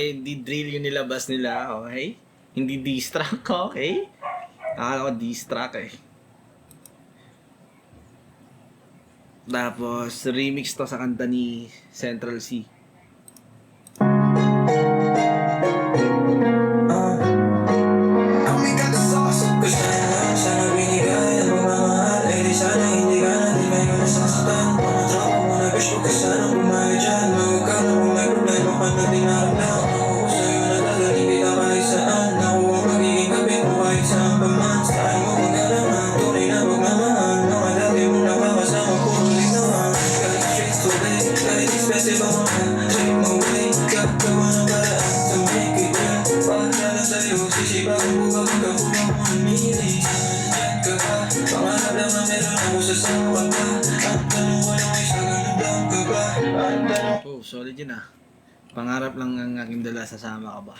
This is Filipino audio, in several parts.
okay? Hindi drill yung nilabas nila, okay? Hindi diss track, okay? Akala ko diss track eh. Tapos, remix to sa kanta ni Central C. Oh, solid yun ah. Pangarap lang ang aking dala, sasama ka ba?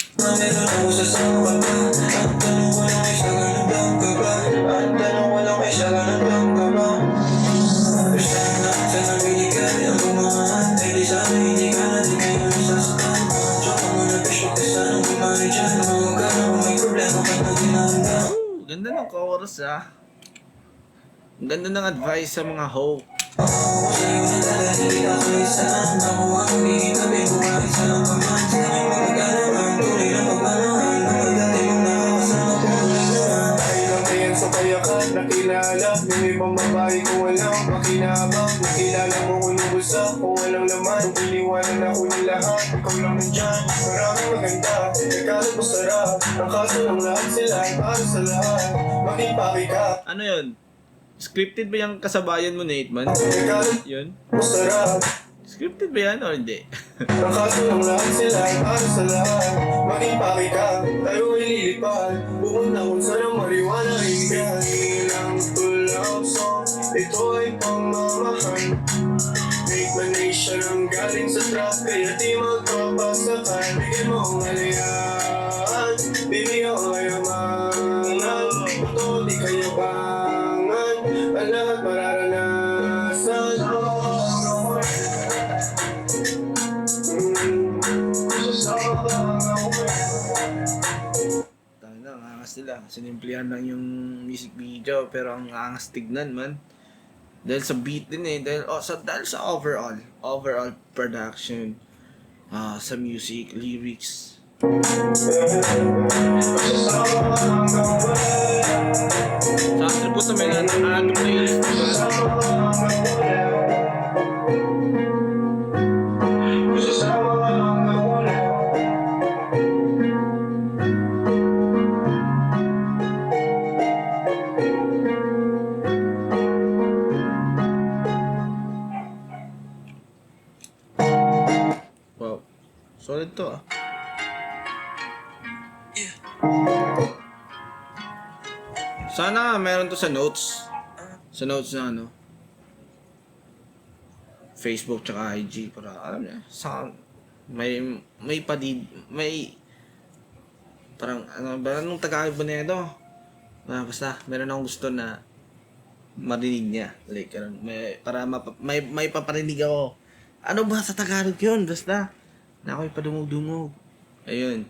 Ganda ng chorus ah. Ganda ng advice sa mga hoe. Nakilala, may pambabae kung walang makinabang. Nakilala mo kung lubusa, kung walang laman. Kung iniwanan ako ng lahat, ikaw lang nandyan. Maraming maganda, nagkalat mo sarap. Ang kaso ng lahat sila ay para sa lahat. Makipaki ka. Ano yun? Scripted ba yung kasabayan mo, Nate man? Nagkalat Yun? mo sarap. Scripted ba yan o hindi? Ang kaso ng lahat sila ay para sa lahat. Makipaki ka, tayo ay lilipad. Pupunta kung saan ang mariwana ringan. Love song, ito ay pamamahal. Make manation ang galing sa trap, kaya di magpapasakan. Bigyan mo ang alayan, bibigyan ko kayamanan. Ito di kayabangan, ang lahat mararanasan. Ang angas nila. Sinimplihan lang yung music video pero ang angas tignan man. Dahil sa beat din eh. Dahil sa overall production. Sa music, lyrics. Sa attribute naman natin playlist wow. Solid to ah. Sana meron to sa notes. Sa notes na ano. Facebook tsaka IG para alam niya. May parang ano ba nung Tagalog ba na ito? Basta meron akong gusto na marinig niya. Like may paparinig ako. Ano ba sa Tagalog yun? Basta na ako'y padumog-dumog. Ayun.